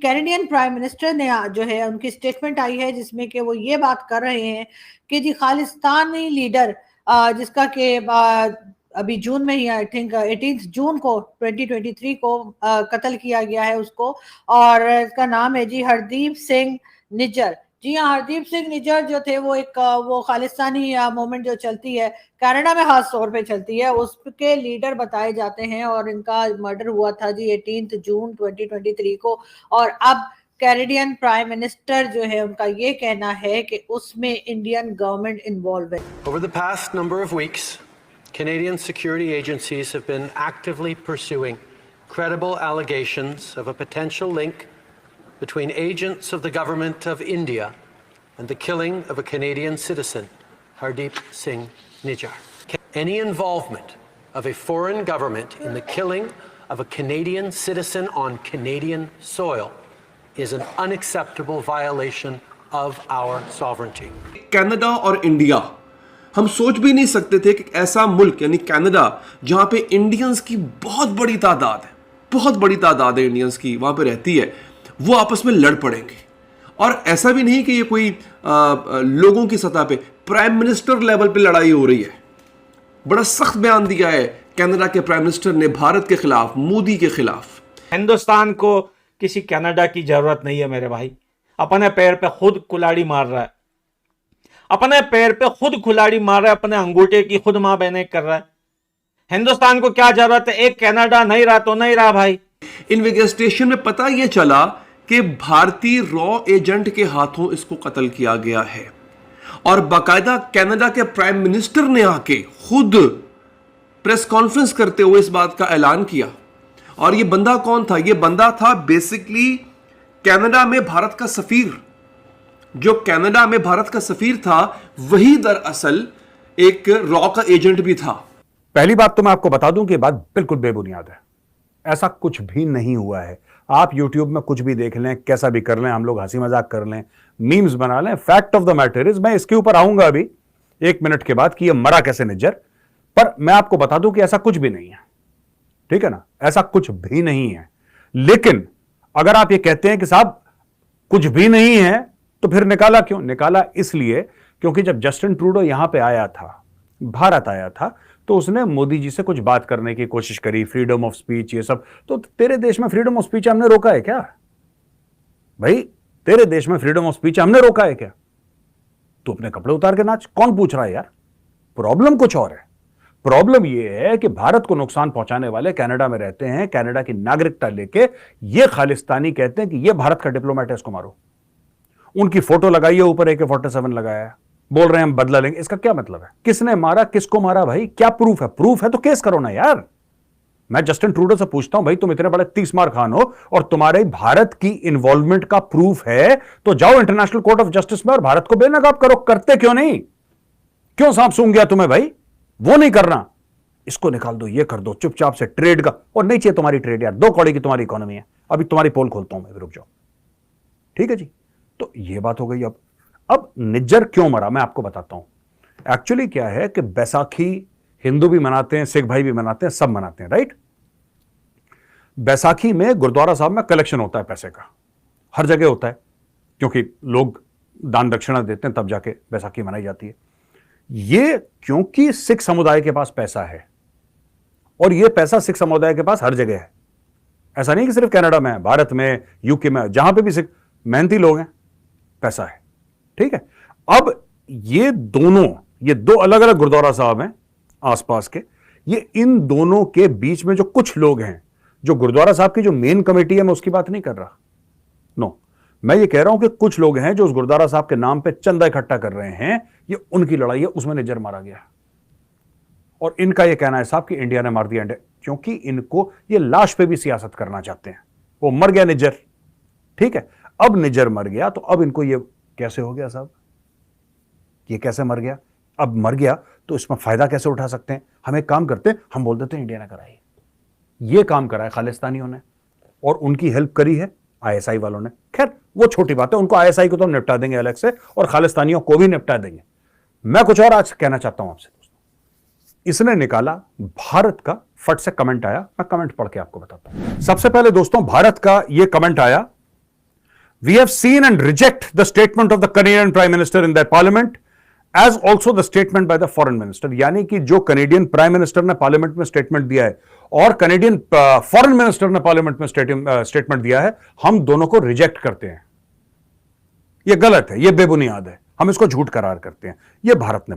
Canadian prime minister ने जो है उनकी स्टेटमेंट आई है जिसमें कि वो ये बात कर रहे हैं कि जी खालिस्तानी लीडर जिसका कि अभी जून में ही आई थिंक 18 जून को 2023 को कत्ल किया गया है उसको, और इसका नाम है जी हरदीप सिंह निज्जर। जी हाँ, हरदीप सिंह निज्जर जो थे वो एक वो खालिस्तानी मूवमेंट जो चलती है कनाडा में खास तौर पे चलती है उसके लीडर बताए जाते हैं, और इनका मर्डर हुआ था जी 18 जून 2023 को। और अब कैनेडियन प्राइम मिनिस्टर जो है उनका ये कहना है कि उसमें इंडियन गवर्नमेंट इन्वॉल्व है। Over the past number of weeks, Canadian security agencies have been actively pursuing credible allegations of a potential link between agents of the government of India and the killing of a Canadian citizen, Hardeep Singh Nijjar. Any involvement of a foreign government in the killing of a Canadian citizen on Canadian soil is an unacceptable violation of our sovereignty. Canada और India, हम सोच भी नहीं सकते थे कि ऐसा मुल्क यानी कनाडा जहां पे इंडियंस की बहुत बड़ी तादाद है इंडियंस की वहां पे रहती है, वो आपस में लड़ पड़ेंगे। और ऐसा भी नहीं कि ये कोई लोगों की सतह पे, प्राइम मिनिस्टर लेवल पे लड़ाई हो रही है। बड़ा सख्त बयान दिया है कनाडा के प्राइम मिनिस्टर ने भारत के खिलाफ, मोदी के खिलाफ। हिंदुस्तान को किसी कनाडा की जरूरत नहीं है मेरे भाई, अपने पैर पे खुद कुल्हाड़ी मार रहा है, अपने पैर पे खुद कुल्हाड़ी मार रहा है, अपने अंगूठे की खुद मां बहने कर रहा है। हिंदुस्तान को क्या जरूरत है? एक कनाडा नहीं रहा तो नहीं रहा भाई। इन्वेस्टिगेशन में पता यह चला कि भारतीय रॉ एजेंट के हाथों इसको कत्ल किया गया है, और बाकायदा कनाडा के प्राइम मिनिस्टर ने आके खुद प्रेस कॉन्फ्रेंस करते हुए इस बात का ऐलान किया। और ये बंदा कौन था? ये बंदा था बेसिकली कनाडा में भारत का सफीर। जो कनाडा में भारत का सफीर था वही दरअसल एक रॉ का एजेंट भी था। पहली बात तो मैं आपको बता दूं कि बात बिल्कुल बेबुनियाद है, ऐसा कुछ भी नहीं हुआ है। आप YouTube में कुछ भी देख लें, कैसा भी कर लें, हम लोग हंसी मजाक कर लें, मीम्स बना लें, fact of the matter is, मैं इसके ऊपर आऊंगा अभी 1 मिनट के बाद कि ये मरा कैसे निज्जर, पर मैं आपको बता दूं कि ऐसा कुछ भी नहीं है, ठीक है ना, ऐसा कुछ भी नहीं है। लेकिन अगर आप ये कहते हैं कि साहब कुछ भी नहीं है, तो फिर निकाला क्यों? निकाला इसलिए क्योंकि जब जस्टिन ट्रूडो यहां पे आया था, भारत आया था, तो उसने मोदी जी से कुछ बात करने की कोशिश करी, फ्रीडम ऑफ स्पीच, ये सब। तो तेरे देश में फ्रीडम ऑफ स्पीच हमने रोका है क्या भाई? तेरे देश में फ्रीडम ऑफ स्पीच हमने रोका है क्या? तू अपने कपड़े उतार के नाच, कौन पूछ रहा है यार? प्रॉब्लम कुछ और है। प्रॉब्लम यह है कि भारत को नुकसान पहुंचाने वाले कनाडा में रहते हैं, कनाडा की नागरिकता लेके ये खालिस्तानी कहते हैं कि ये भारत का डिप्लोमेट है, इसको मारो। उनकी फोटो लगाई है ऊपर, AK-47 लगाया है, बोल रहे हैं हम बदला लेंगे। इसका क्या मतलब है? किसने मारा, किसको मारा भाई? क्या प्रूफ है? प्रूफ है तो केस करो ना यार। मैं जस्टिन ट्रूडो से पूछता हूं, भाई तुम इतने बड़े 30 मार खान हो और तुम्हारे भारत की इन्वॉल्वमेंट का प्रूफ है, तो जाओ इंटरनेशनल कोर्ट ऑफ जस्टिस में और भारत को बेनकाब करो। करते क्यों नहीं? क्यों सांप सूंघ गया तुम्हें भाई? वो नहीं करना, इसको निकाल दो, ये कर दो, चुपचाप से ट्रेड का। और नहीं चाहिए तुम्हारी ट्रेड यार, 2 कौड़ी की तुम्हारी इकोनॉमी है। अभी तुम्हारी पोल खोलता हूं मैं, रुक जाओ। ठीक है जी, तो ये बात हो गई। अब निज्जर क्यों मरा मैं आपको बताता हूं। एक्चुअली क्या है कि बैसाखी हिंदू भी मनाते हैं, सिख भाई भी मनाते हैं, सब मनाते हैं, राइट। बैसाखी में गुरुद्वारा साहब में कलेक्शन होता है पैसे का, हर जगह होता है, क्योंकि लोग दान दक्षिणा देते हैं, तब जाके बैसाखी मनाई जाती है। ये क्योंकि सिख समुदाय के पास पैसा है, और ये पैसा सिख समुदाय के पास हर जगह है। ऐसा नहीं कि सिर्फ कनाडा में है, भारत में, यूके में, जहां पे भी सिख मेहनती लोग हैं, पैसा है, ठीक है। अब ये दो अलग अलग गुरुद्वारा साहब हैं आसपास के, ये इन दोनों के बीच में जो कुछ लोग हैं, जो गुरुद्वारा साहब की जो मेन कमेटी है, मैं उसकी बात नहीं कर रहा, नो, मैं ये कह रहा हूं कि कुछ लोग हैं जो उस गुरुद्वारा साहब के नाम पे चंदा इकट्ठा कर रहे हैं, ये उनकी लड़ाई है, उसमें निज्जर मारा गया। और इनका यह कहना है साहब कि इंडिया ने मार दिया, क्योंकि इनको ये लाश पे भी सियासत करना चाहते हैं। वो मर गया निज्जर, ठीक है। अब निज्जर मर गया, तो अब इनको ये कैसे हो गया साहब, ये कैसे मर गया? अब मर गया तो इसमें फायदा कैसे उठा सकते हैं? हम एक काम करते हैं, हम बोल देते हैं इंडिया ने कराई, ये काम करा है खालिस्तानियों ने, और उनकी हेल्प करी है ISI वालों ने। खैर वो छोटी बात है, उनको ISI को तो हम निपटा देंगे अलग से, और खालिस्तानियों को भी निपटा देंगे। मैं कुछ और आज कहना चाहता हूं आपसे दोस्तों। इसने निकाला भारत का, फट से कमेंट आया, मैं कमेंट पढ़ के आपको बताता हूं। सबसे पहले दोस्तों भारत का यह कमेंट आया We have seen and reject the statement of the Canadian Prime Minister in that Parliament, as also the statement by the Foreign Minister. यानी कि जो कनेडियन प्राइम मिनिस्टर ने पार्लियामेंट में स्टेटमेंट दिया है और कनेडियन फॉरेन मिनिस्टर ने parliament में स्टेटमेंट दिया है, हम दोनों को रिजेक्ट करते हैं। यह गलत है, यह बेबुनियाद है, हम इसको झूठ करार करते हैं। यह भारत ने